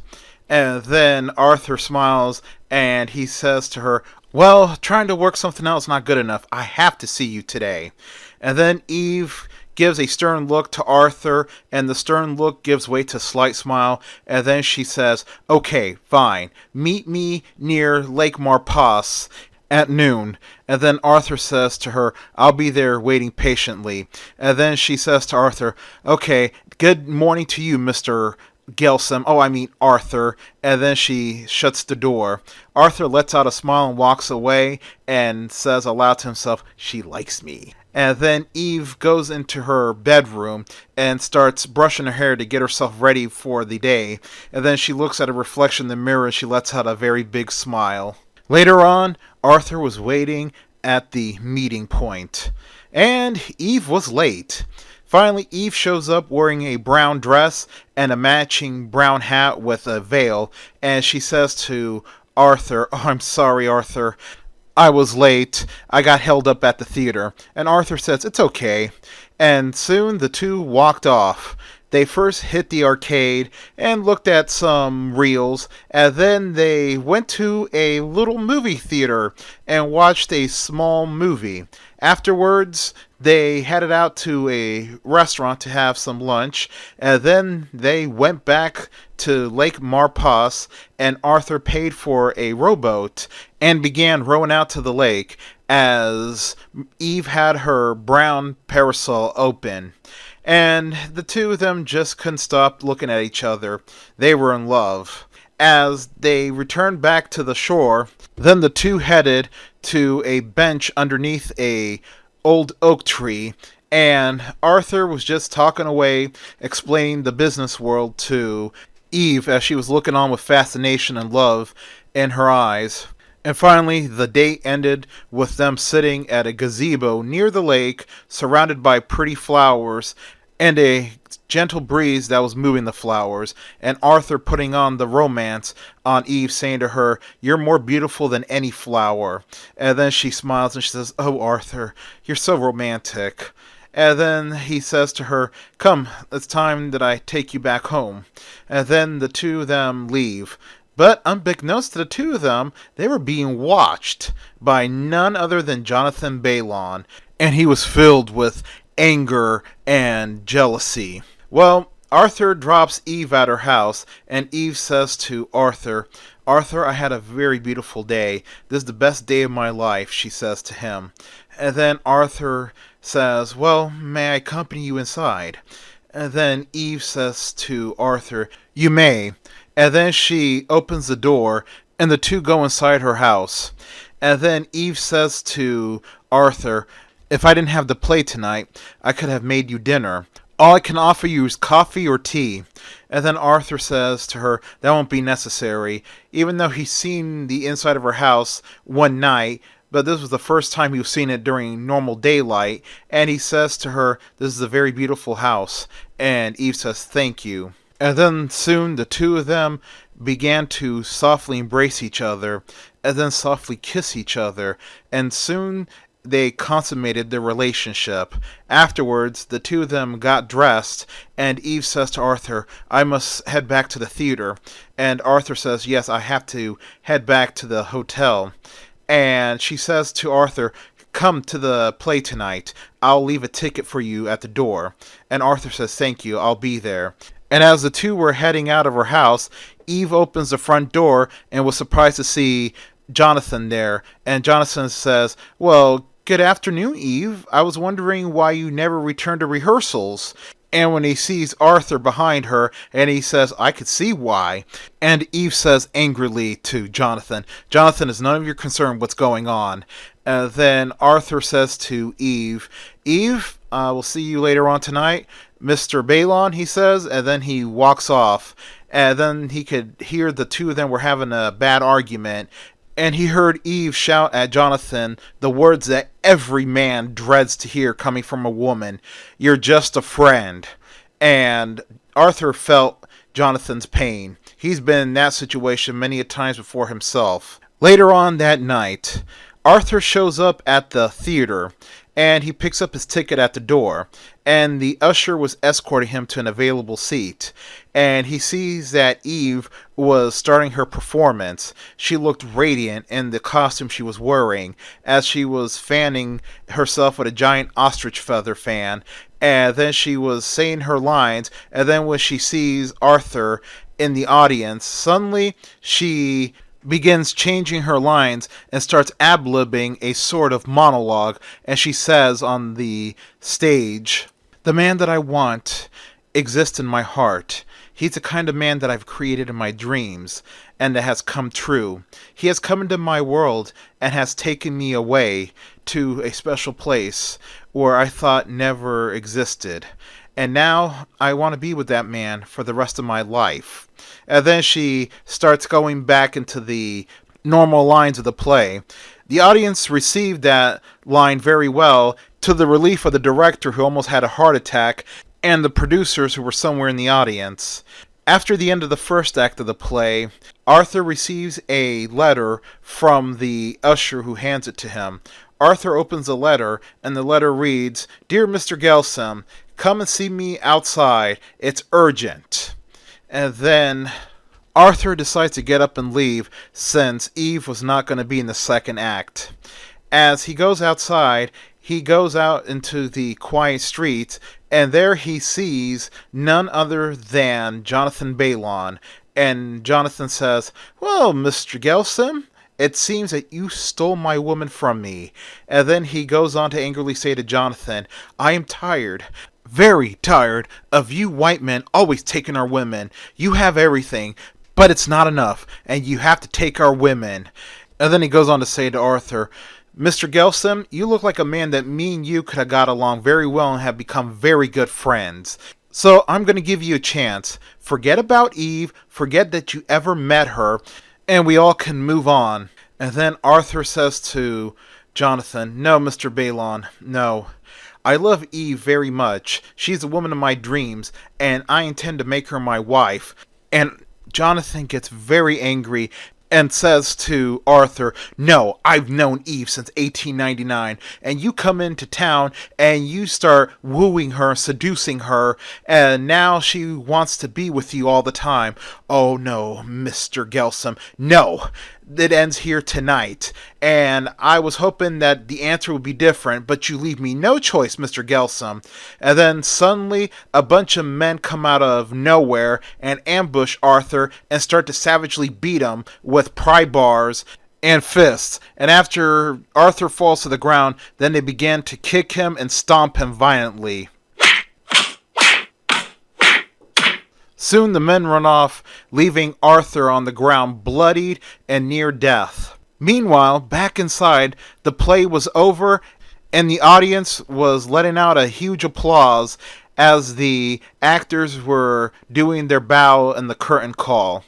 Speaker 1: And then Arthur smiles and he says to her, "Well, trying to work something out is not good enough. I have to see you today." And then Eve gives a stern look to Arthur, and the stern look gives way to a slight smile, and then she says, "Okay, fine. Meet me near Lake Marpas at noon." And then Arthur says to her, "I'll be there waiting patiently." And then she says to Arthur, "Okay, good morning to you, Mr. Gelsum. Oh, I mean Arthur." And then she shuts the door. Arthur lets out a smile and walks away and says aloud to himself, "She likes me." And then Eve goes into her bedroom and starts brushing her hair to get herself ready for the day. And then she looks at a reflection in the mirror and she lets out a very big smile. Later on, Arthur was waiting at the meeting point. And Eve was late. Finally, Eve shows up wearing a brown dress and a matching brown hat with a veil. And she says to Arthur, "Oh, I'm sorry, Arthur. I was late. I got held up at the theater." And Arthur says, "It's okay." And soon the two walked off. They first hit the arcade and looked at some reels, and then they went to a little movie theater and watched a small movie. Afterwards, they headed out to a restaurant to have some lunch, and then they went back to Lake Marpos, and Arthur paid for a rowboat and began rowing out to the lake as Eve had her brown parasol open. And the two of them just couldn't stop looking at each other. They were in love. As they returned back to the shore, then the two headed to a bench underneath a old oak tree, and Arthur was just talking away, explaining the business world to Eve as she was looking on with fascination and love in her eyes. And finally, the date ended with them sitting at a gazebo near the lake, surrounded by pretty flowers and a gentle breeze that was moving the flowers, and Arthur putting on the romance on Eve, saying to her, "You're more beautiful than any flower." And then she smiles and she says, "Oh, Arthur, you're so romantic." And then he says to her, "Come, it's time that I take you back home." And then the two of them leave. But unbeknownst to the two of them, they were being watched by none other than Jonathan Balon, and he was filled with anger and jealousy. Well, Arthur drops Eve at her house, and Eve says to Arthur, "Arthur, I had a very beautiful day. This is the best day of my life," she says to him. And then Arthur says, "Well, may I accompany you inside?" And then Eve says to Arthur, "You may." And then she opens the door, and the two go inside her house. And then Eve says to Arthur, "If I didn't have the play tonight, I could have made you dinner. All I can offer you is coffee or tea." And then Arthur says to her, "That won't be necessary," even though he's seen the inside of her house one night, but this was the first time he was seeing it during normal daylight. And he says to her, "This is a very beautiful house." And Eve says, "Thank you." And then soon the two of them began to softly embrace each other, and then softly kiss each other, and soon they consummated their relationship. Afterwards, the two of them got dressed, and Eve says to Arthur, "I must head back to the theater." And Arthur says, "Yes, I have to head back to the hotel." And she says to Arthur, "Come to the play tonight. I'll leave a ticket for you at the door." And Arthur says, "Thank you, I'll be there." And as the two were heading out of her house, Eve opens the front door and was surprised to see Jonathan there. And Jonathan says, "Well, good afternoon, Eve. I was wondering why you never returned to rehearsals." And when he sees Arthur behind her, and he says, "I could see why." And Eve says angrily to Jonathan, "Jonathan, it's none of your concern what's going on." And then Arthur says to Eve, "Eve, we'll see you later on tonight. Mr. Balon," he says, and then he walks off. And then he could hear the two of them were having a bad argument. And he heard Eve shout at Jonathan the words that every man dreads to hear coming from a woman: "You're just a friend." And Arthur felt Jonathan's pain. He's been in that situation many a times before himself. Later on that night, Arthur shows up at the theater, and he picks up his ticket at the door, and the usher was escorting him to an available seat, and he sees that Eve was starting her performance. She looked radiant in the costume she was wearing, as she was fanning herself with a giant ostrich feather fan, and then she was saying her lines, and then when she sees Arthur in the audience, suddenly she begins changing her lines and starts ad-libbing a sort of monologue, and she says on the stage, "The man that I want exists in my heart. He's the kind of man that I've created in my dreams, and that has come true. He has come into my world and has taken me away to a special place where I thought never existed. And now I want to be with that man for the rest of my life." And then she starts going back into the normal lines of the play. The audience received that line very well, to the relief of the director, who almost had a heart attack, and the producers, who were somewhere in the audience. After the end of the first act of the play, Arthur receives a letter from the usher, who hands it to him. Arthur opens the letter, and the letter reads, "Dear Mr. Gelsum, Come and see me outside. It's urgent. And then Arthur decides to get up and leave since Eve was not going to be in the second act. As he goes outside, he goes out into the quiet streets, and there he sees none other than Jonathan Balon. And Jonathan says, "Well, Mr. Gelson, it seems that you stole my woman from me." And then he goes on to angrily say to Jonathan, "I am tired, very tired, of you white men always taking our women. You have everything, but it's not enough, and you have to take our women." And then he goes on to say to Arthur, "Mr. Gelson, you look like a man that me and you could have got along very well and have become very good friends. So I'm going to give you a chance. Forget about Eve, forget that you ever met her, and we all can move on." And then Arthur says to Jonathan, "No, Mr. Balon, no. I love Eve very much. She's the woman of my dreams, and I intend to make her my wife." And Jonathan gets very angry and says to Arthur, "No, I've known Eve since 1899, and you come into town and you start wooing her, seducing her, and now she wants to be with you all the time. Oh no, Mr. Gelsum, no. It ends here tonight, and I was hoping that the answer would be different, but you leave me no choice, Mr. Gelsum." And then suddenly a bunch of men come out of nowhere and ambush Arthur and start to savagely beat him with pry bars and fists. And after Arthur falls to the ground, then they begin to kick him and stomp him violently. Soon the men run off, leaving Arthur on the ground bloodied and near death. Meanwhile, back inside, the play was over and the audience was letting out a huge applause as the actors were doing their bow and the curtain call.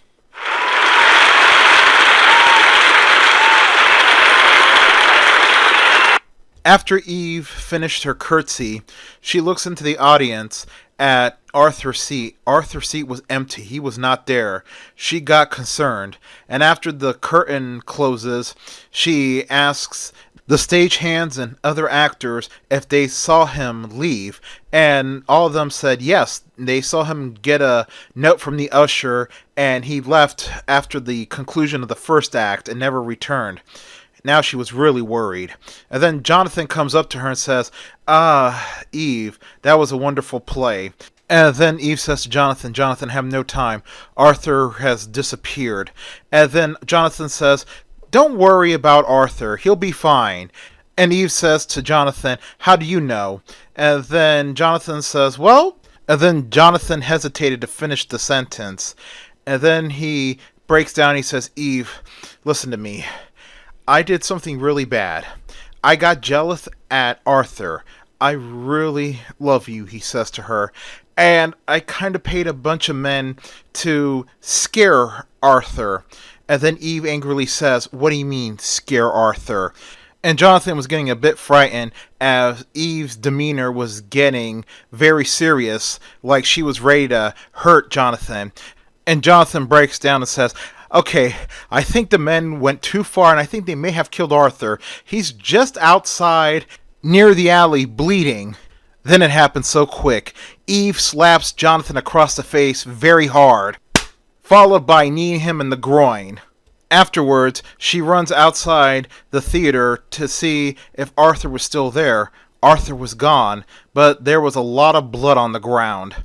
Speaker 1: After Eve finished her curtsy, she looks into the audience at Arthur's seat. Arthur's seat was empty. He was not there. She got concerned. And after the curtain closes, she asks the stagehands and other actors if they saw him leave. And all of them said yes. They saw him get a note from the usher, and he left after the conclusion of the first act and never returned. Now she was really worried. And then Jonathan comes up to her and says, Eve, that was a wonderful play." And then Eve says to Jonathan, "Jonathan, have no time. Arthur has disappeared." And then Jonathan says, "Don't worry about Arthur. He'll be fine." And Eve says to Jonathan, "How do you know?" And then Jonathan says, "Well..." And then Jonathan hesitated to finish the sentence. And then he breaks down. He says, "Eve, listen to me. I did something really bad. I got jealous at Arthur. I really love you," he says to her. "And I kind of paid a bunch of men to scare Arthur." And then Eve angrily says, "What do you mean, scare Arthur?" And Jonathan was getting a bit frightened as Eve's demeanor was getting very serious, like she was ready to hurt Jonathan. And Jonathan breaks down and says, "Okay, I think the men went too far, and I think they may have killed Arthur. He's just outside near the alley bleeding." Then it happens so quick. Eve slaps Jonathan across the face very hard, followed by kneeing him in the groin. Afterwards, she runs outside the theater to see if Arthur was still there. Arthur was gone, but there was a lot of blood on the ground,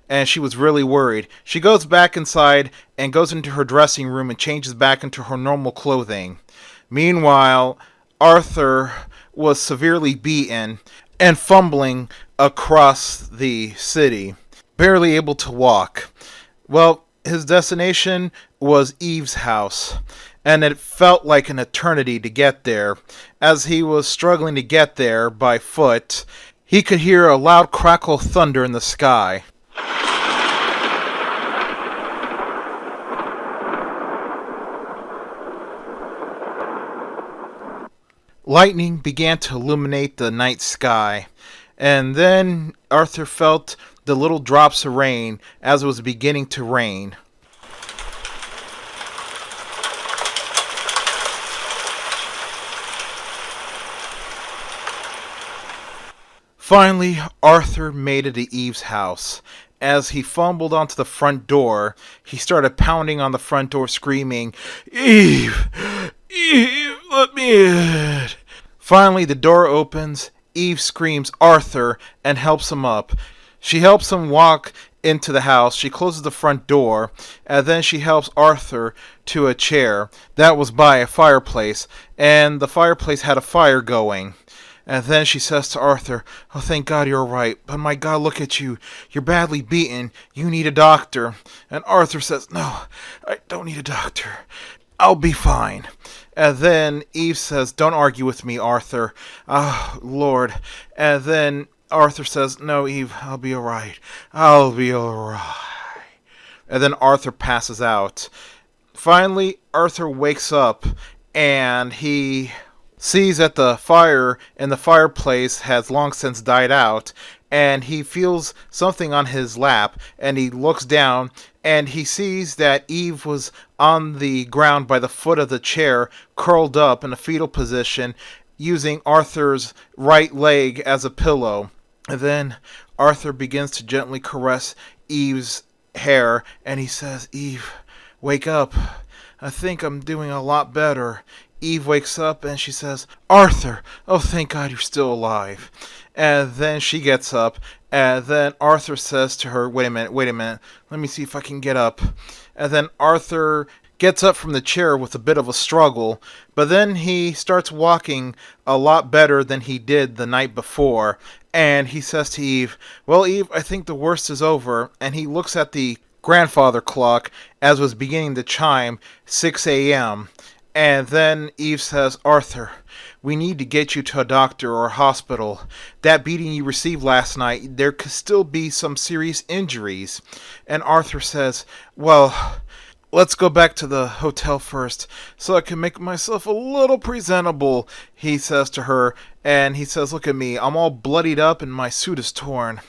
Speaker 1: and she was really worried. She goes back inside and goes into her dressing room and changes back into her normal clothing. Meanwhile, Arthur was severely beaten and fumbling across the city, barely able to walk. Well, his destination was Eve's house, and it felt like an eternity to get there. As he was struggling to get there by foot, he could hear a loud crackle of thunder in the sky. Lightning began to illuminate the night sky, and then Arthur felt the little drops of rain as it was beginning to rain. Finally, Arthur made it to Eve's house. As he fumbled onto the front door, he started pounding on the front door, screaming, "Eve! Eve, let me in!" Finally, the door opens. Eve screams, "Arthur," and helps him up. She helps him walk into the house. She closes the front door, and then she helps Arthur to a chair that was by a fireplace, and the fireplace had a fire going. And then she says to Arthur, "Oh, thank God you're all right. But my God, look at you. You're badly beaten. You need a doctor." And Arthur says, "No, I don't need a doctor. I'll be fine." And then Eve says, "Don't argue with me, Arthur. Oh, Lord." And then Arthur says, "No, Eve, I'll be all right. I'll be all right." And then Arthur passes out. Finally, Arthur wakes up and he sees that the fire in the fireplace has long since died out, and he feels something on his lap, and he looks down, and he sees that Eve was on the ground by the foot of the chair, curled up in a fetal position, using Arthur's right leg as a pillow. And then Arthur begins to gently caress Eve's hair, and he says, "Eve, wake up. I think I'm doing a lot better." Eve wakes up and she says, "Arthur, oh thank God you're still alive." And then she gets up, and then Arthur says to her, wait a minute, let me see if I can get up." And then Arthur gets up from the chair with a bit of a struggle, but then he starts walking a lot better than he did the night before. And he says to Eve, "Well, Eve, I think the worst is over." And he looks at the grandfather clock as was beginning to chime 6 a.m. And then Eve says, "Arthur, we need to get you to a doctor or a hospital. That beating you received last night, there could still be some serious injuries." And Arthur says, "Well, let's go back to the hotel first so I can make myself a little presentable," he says to her. And he says, "Look at me, I'm all bloodied up and my suit is torn."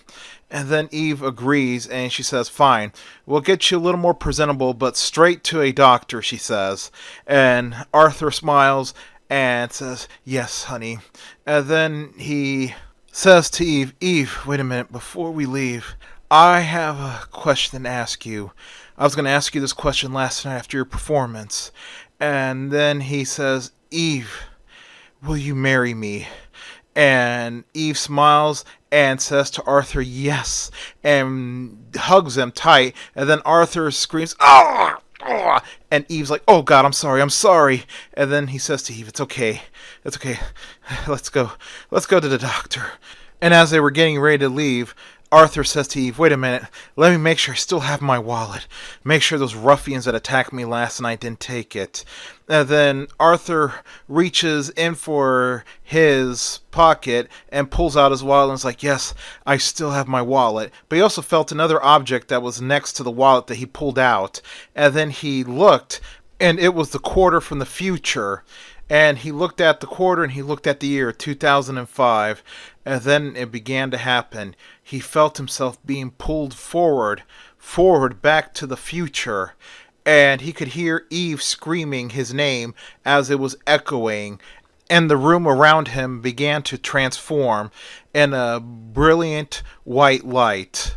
Speaker 1: And then Eve agrees, and she says, "Fine, we'll get you a little more presentable, but straight to a doctor," she says. And Arthur smiles and says, "Yes, honey." And then he says to Eve, "Eve, wait a minute, before we leave, I have a question to ask you. I was going to ask you this question last night after your performance." And then he says, "Eve, will you marry me?" And Eve smiles and says to Arthur, "Yes," and hugs him tight. And then Arthur screams, "Ah!" And Eve's like, "Oh God, I'm sorry." And then he says to Eve, it's okay. Let's go to the doctor." And as they were getting ready to leave, Arthur says to Eve, "Wait a minute, let me make sure I still have my wallet. Make sure those ruffians that attacked me last night didn't take it." And then Arthur reaches in for his pocket and pulls out his wallet and is like, "Yes, I still have my wallet." But he also felt another object that was next to the wallet that he pulled out. And then he looked, and it was the quarter from the future. And he looked at the quarter and he looked at the year 2005. And then it began to happen. He felt himself being pulled forward back to the future. And he could hear Eve screaming his name as it was echoing. And the room around him began to transform in a brilliant white light.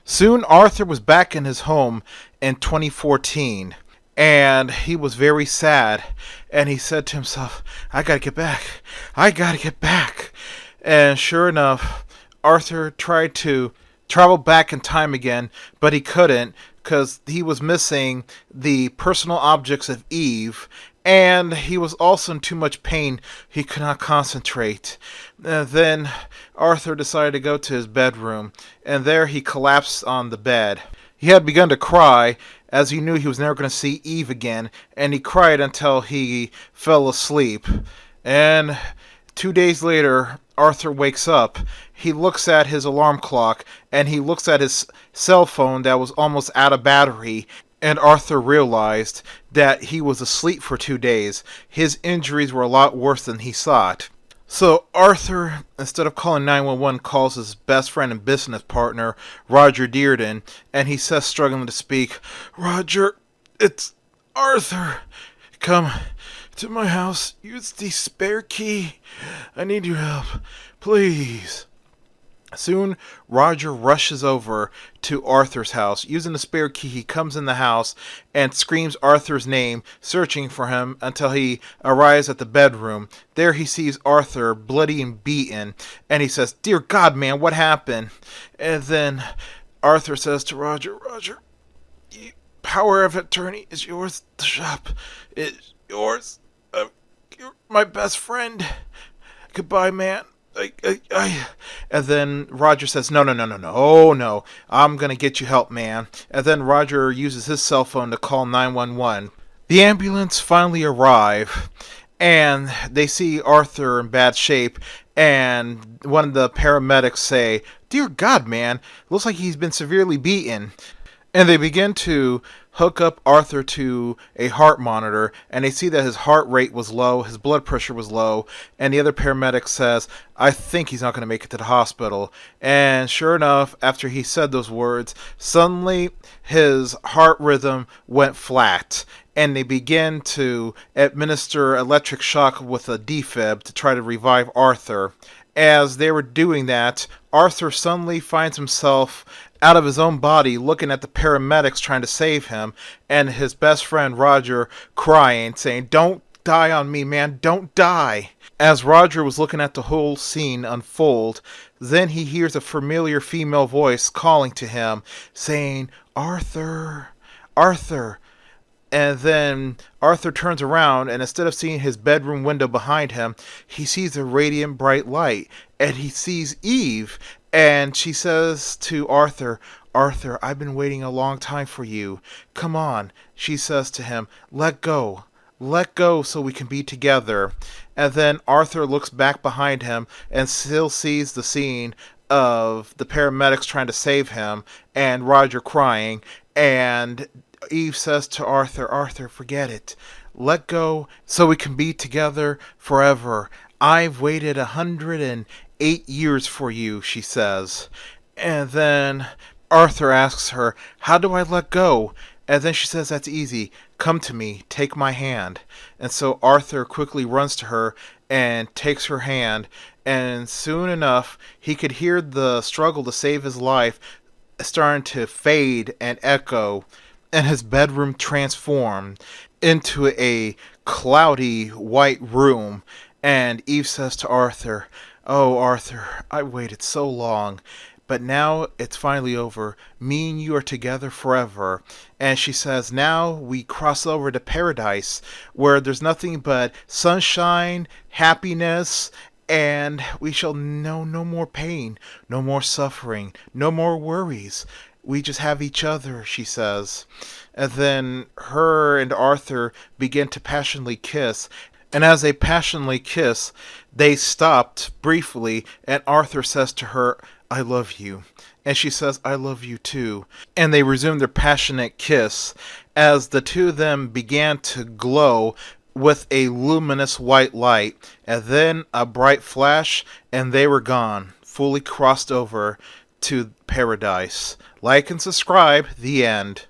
Speaker 1: Soon Arthur was back in his home in 2014, and he was very sad, and he said to himself, I gotta get back. And sure enough, Arthur tried to travel back in time again, but he couldn't, because he was missing the personal objects of Eve, and he was also in too much pain. He could not concentrate. Then Arthur decided to go to his bedroom, and there he collapsed on the bed. He had begun to cry, as he knew he was never going to see Eve again, and he cried until he fell asleep. And 2 days later, Arthur wakes up. He looks at his alarm clock, and he looks at his cell phone that was almost out of battery, and Arthur realized that he was asleep for 2 days. His injuries were a lot worse than he thought. So Arthur, instead of calling 911, calls his best friend and business partner, Roger Dearden, and he says, struggling to speak, "Roger, it's Arthur. Come to my house. Use the spare key. I need your help. Please. Soon, Roger rushes over to Arthur's house. Using the spare key, he comes in the house and screams Arthur's name, searching for him until he arrives at the bedroom. There he sees Arthur, bloody and beaten, and he says, "Dear God, man, what happened?" And then Arthur says to Roger, "Roger, power of attorney is yours. The shop is yours. You're my best friend. Goodbye, man." And then Roger says, no, no, I'm going to get you help, man. And then Roger uses his cell phone to call 911. The ambulance finally arrive, and they see Arthur in bad shape, and one of the paramedics say, "Dear God, man, looks like he's been severely beaten." And they begin to hook up Arthur to a heart monitor, and they see that his heart rate was low, his blood pressure was low, and the other paramedic says, "I think he's not going to make it to the hospital." And sure enough, after he said those words, suddenly his heart rhythm went flat, and they begin to administer electric shock with a defib to try to revive Arthur. As they were doing that, Arthur suddenly finds himself out of his own body looking at the paramedics trying to save him, and his best friend Roger crying, saying, "Don't die on me, man, don't die." As Roger was looking at the whole scene unfold, then he hears a familiar female voice calling to him, saying, "Arthur, Arthur." And then Arthur turns around, and instead of seeing his bedroom window behind him, he sees a radiant bright light, and he sees Eve, and she says to Arthur, "Arthur, I've been waiting a long time for you. Come on," she says to him, "let go. Let go so we can be together." And then Arthur looks back behind him and still sees the scene of the paramedics trying to save him, and Roger crying, and Eve says to Arthur, "Arthur, forget it. Let go so we can be together forever. I've waited 108 years for you," she says. And then Arthur asks her, "How do I let go?" And then she says, "That's easy. Come to me. Take my hand." And so Arthur quickly runs to her and takes her hand. And soon enough, he could hear the struggle to save his life starting to fade and echo, and his bedroom transformed into a cloudy white room. And Eve says to Arthur, "Oh, Arthur, I waited so long, but now it's finally over. Me and you are together forever." And she says, "Now we cross over to paradise, where there's nothing but sunshine, happiness, and we shall know no more pain, no more suffering, no more worries. We just have each other," she says. And then her and Arthur begin to passionately kiss. And as they passionately kiss, they stopped briefly, and Arthur says to her, "I love you." And she says, "I love you too." And they resume their passionate kiss as the two of them began to glow with a luminous white light. And then a bright flash, and they were gone, fully crossed over to paradise. Like and subscribe. The end.